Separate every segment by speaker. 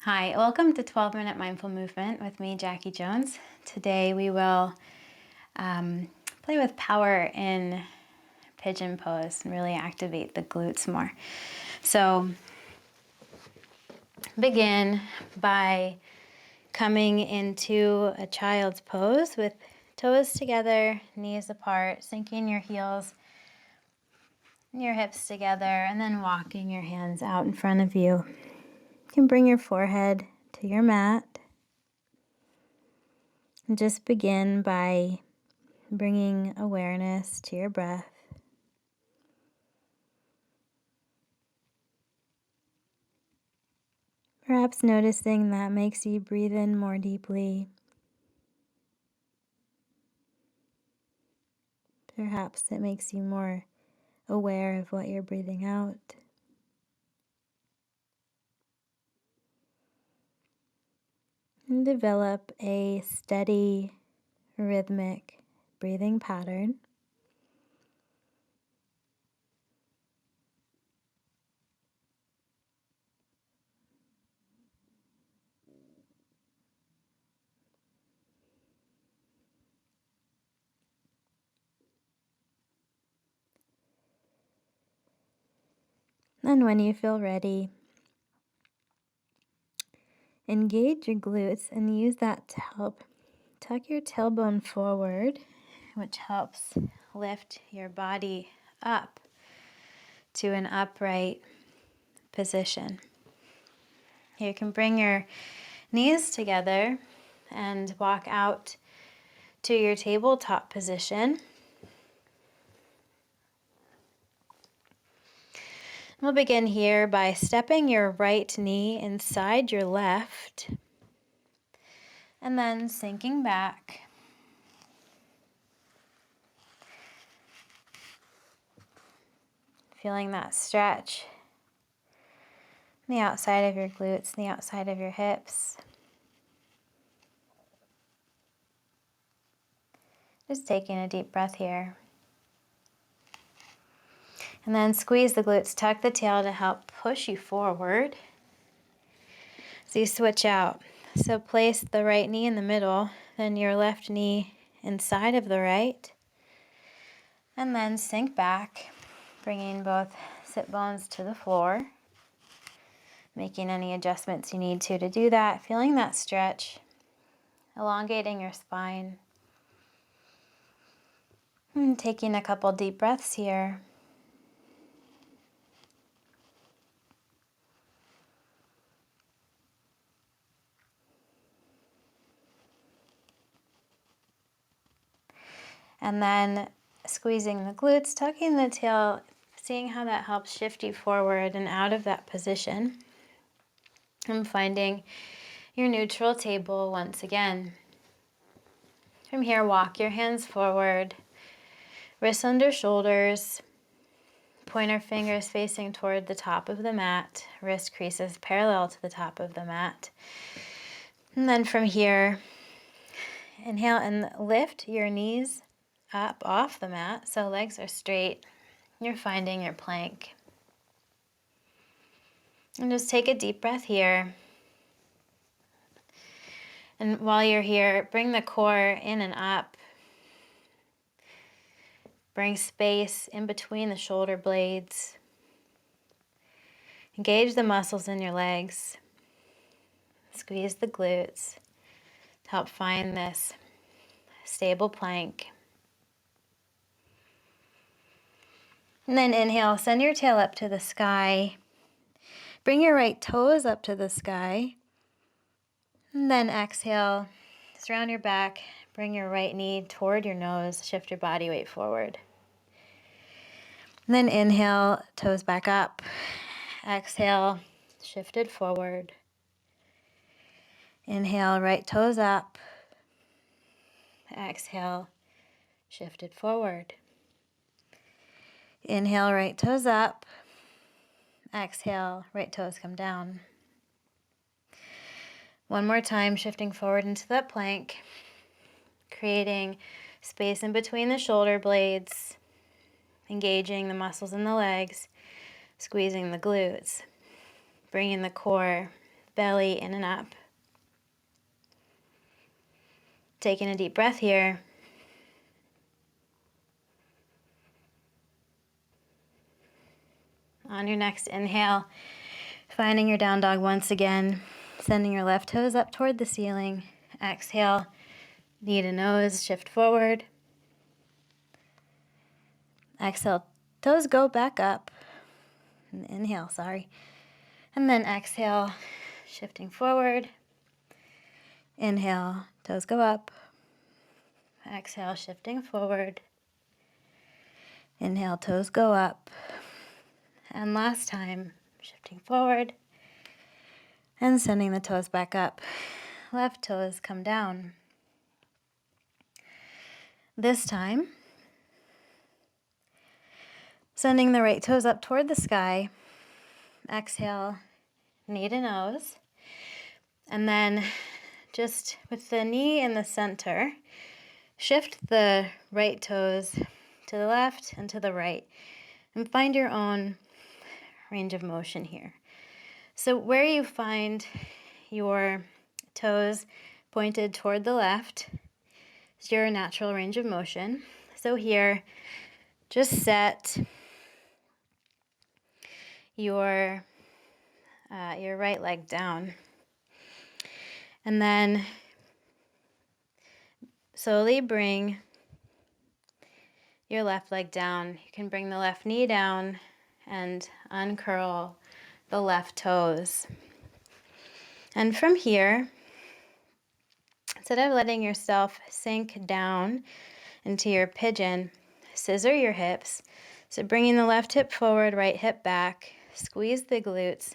Speaker 1: Hi, welcome to 12-Minute Mindful Movement with me, Jackie Jones. Today we will play with power in pigeon pose and really activate the glutes more. So begin by coming into a child's pose with toes together, knees apart, sinking your heels and your hips together, and then walking your hands out in front of you. You can bring your forehead to your mat. And just begin by bringing awareness to your breath. Perhaps noticing that makes you breathe in more deeply. Perhaps it makes you more aware of what you're breathing out. And develop a steady, rhythmic breathing pattern. And when you feel ready, engage your glutes and use that to help tuck your tailbone forward, which helps lift your body up to an upright position. You can bring your knees together and walk out to your tabletop position. We'll begin here by stepping your right knee inside your left and then sinking back. Feeling that stretch on the outside of your glutes, the outside of your hips. Just taking a deep breath here. And then squeeze the glutes, tuck the tail to help push you forward. So you switch out. So place the right knee in the middle, then your left knee inside of the right. And then sink back, bringing both sit bones to the floor. Making any adjustments you need to do that. Feeling that stretch, elongating your spine. And taking a couple deep breaths here. And then squeezing the glutes, tucking the tail, seeing how that helps shift you forward and out of that position. And finding your neutral table once again. From here, walk your hands forward, wrists under shoulders, pointer fingers facing toward the top of the mat, wrist creases parallel to the top of the mat. And then from here, inhale and lift your knees up off the mat so legs are straight. You're finding your plank. And just take a deep breath here. And while you're here, bring the core in and up. Bring space in between the shoulder blades. Engage the muscles in your legs. Squeeze the glutes to help find this stable plank. And then inhale, send your tail up to the sky. Bring your right toes up to the sky. And then exhale, surround your back, bring your right knee toward your nose, shift your body weight forward. And then inhale, toes back up. Exhale, shifted forward. Inhale, right toes up. Exhale, shifted forward. Inhale, right toes up. Exhale, right toes come down. One more time, shifting forward into that plank, creating space in between the shoulder blades, engaging the muscles in the legs, squeezing the glutes, bringing the core belly in and up. Taking a deep breath here. On your next inhale, finding your down dog once again, sending your left toes up toward the ceiling. Exhale, knee to nose, shift forward. Exhale, toes go back up. Inhale, sorry. And then exhale, shifting forward. Inhale, toes go up. Exhale, shifting forward. Inhale, toes go up. And last time, shifting forward and sending the toes back up. Left toes come down. This time, sending the right toes up toward the sky. Exhale, knee to nose. And then just with the knee in the center, shift the right toes to the left and to the right and find your own range of motion here. So where you find your toes pointed toward the left is your natural range of motion. So here, just set your right leg down. And then slowly bring your left leg down. You can bring the left knee down and uncurl the left toes. And from here, instead of letting yourself sink down into your pigeon, scissor your hips. So bringing the left hip forward, right hip back, squeeze the glutes.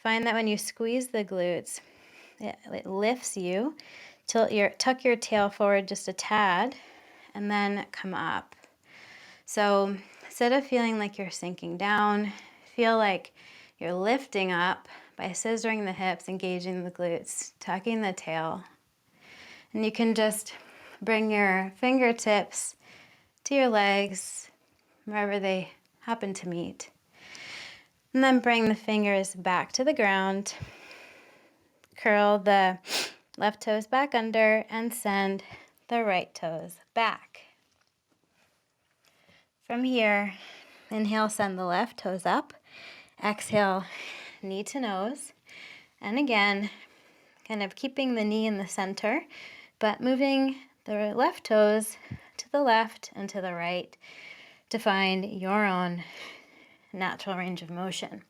Speaker 1: Find that when you squeeze the glutes, it lifts you. Tuck your tail forward just a tad, and then come up. So instead of feeling like you're sinking down, feel like you're lifting up by scissoring the hips, engaging the glutes, tucking the tail. And you can just bring your fingertips to your legs, wherever they happen to meet. And then bring the fingers back to the ground. Curl the left toes back under and send the right toes back. From here, inhale, send the left toes up. Exhale, knee to nose. And again, kind of keeping the knee in the center, but moving the left toes to the left and to the right to find your own natural range of motion.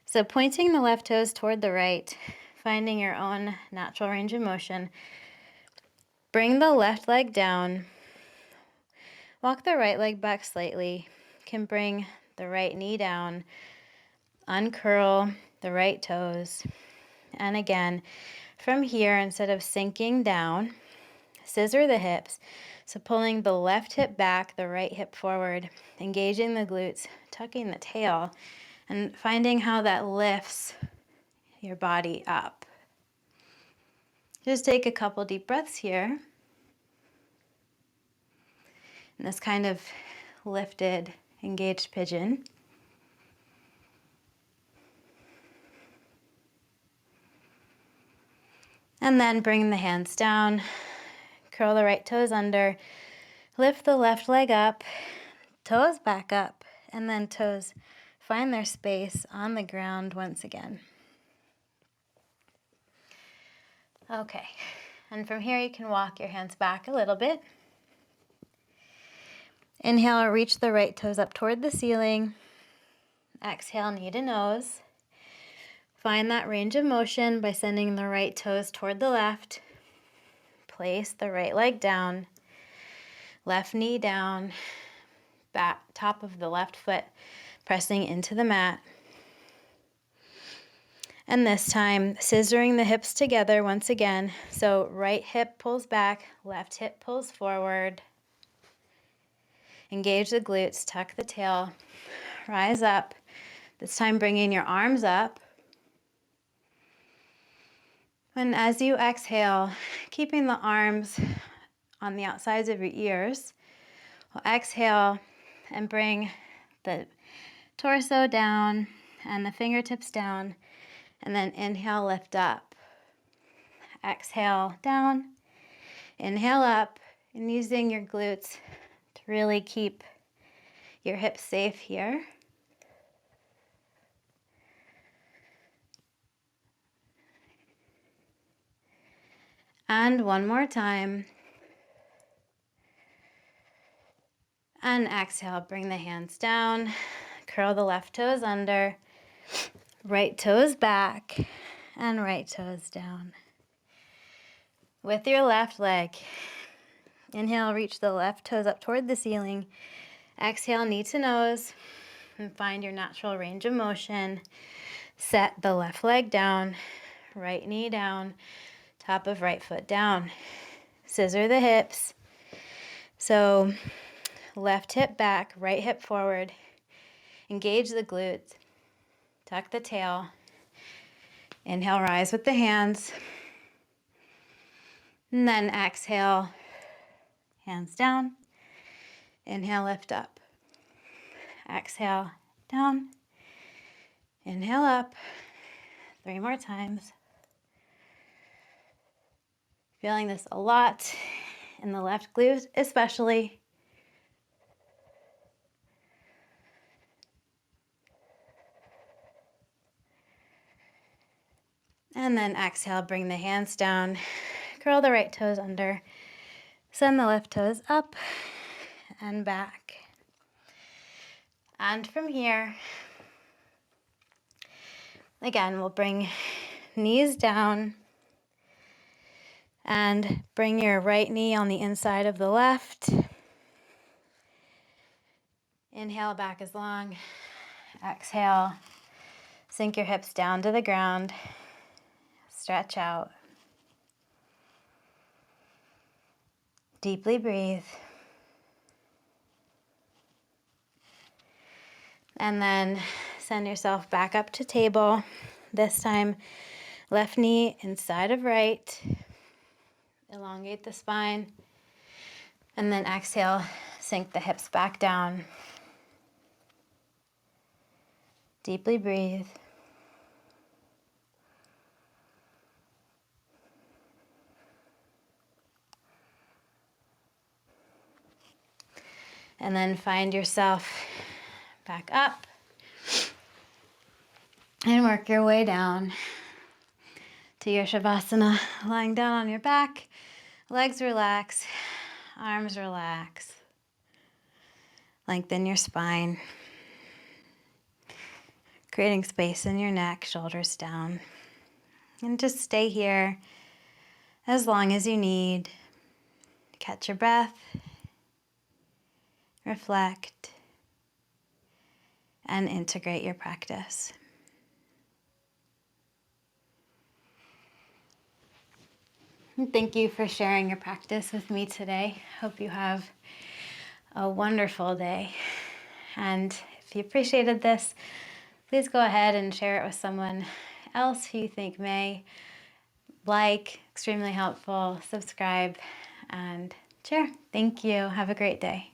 Speaker 1: So pointing the left toes toward the right, finding your own natural range of motion. Bring the left leg down. Walk the right leg back slightly. You can bring the right knee down. Uncurl the right toes. And again, from here, instead of sinking down, scissor the hips. So pulling the left hip back, the right hip forward, engaging the glutes, tucking the tail, and finding how that lifts your body up. Just take a couple deep breaths here. In this kind of lifted, engaged pigeon. And then bring the hands down, curl the right toes under, lift the left leg up, toes back up, and then toes find their space on the ground once again. Okay, and from here you can walk your hands back a little bit. Inhale, reach the right toes up toward the ceiling. Exhale, knee to nose. Find that range of motion by sending the right toes toward the left. Place the right leg down, left knee down, back top of the left foot pressing into the mat. And this time, scissoring the hips together once again. So right hip pulls back, left hip pulls forward. Engage the glutes, tuck the tail, rise up. This time bringing your arms up. And as you exhale, keeping the arms on the outsides of your ears, we'll exhale and bring the torso down and the fingertips down And then inhale, lift up. Exhale, down. Inhale up, and using your glutes to really keep your hips safe here. And one more time. And exhale, bring the hands down. Curl the left toes under. Right toes back. And right toes down. With your left leg, inhale, reach the left toes up toward the ceiling. Exhale, knee to nose. And find your natural range of motion. Set the left leg down. Right knee down. Top of right foot down. Scissor the hips. So left hip back, right hip forward. Engage the glutes. Tuck the tail. Inhale, rise with the hands. And then exhale, hands down. Inhale, lift up. Exhale, down. Inhale up. 3 more times. Feeling this a lot in the left glute, especially. And then exhale, bring the hands down. Curl the right toes under. Send the left toes up and back. And from here, again, we'll bring knees down and bring your right knee on the inside of the left. Inhale back as long. Exhale, sink your hips down to the ground. Stretch out. Deeply breathe. And then send yourself back up to table. This time, left knee inside of right. Elongate the spine. And then exhale, sink the hips back down. Deeply breathe. And then find yourself back up and work your way down to your Shavasana, lying down on your back. Legs relax, arms relax. Lengthen your spine, creating space in your neck, shoulders down. And just stay here as long as you need. Catch your breath, reflect, and integrate your practice. And thank you for sharing your practice with me today. Hope you have a wonderful day. And if you appreciated this, please go ahead and share it with someone else who you think may like. Extremely helpful. Subscribe and share. Thank you. Have a great day.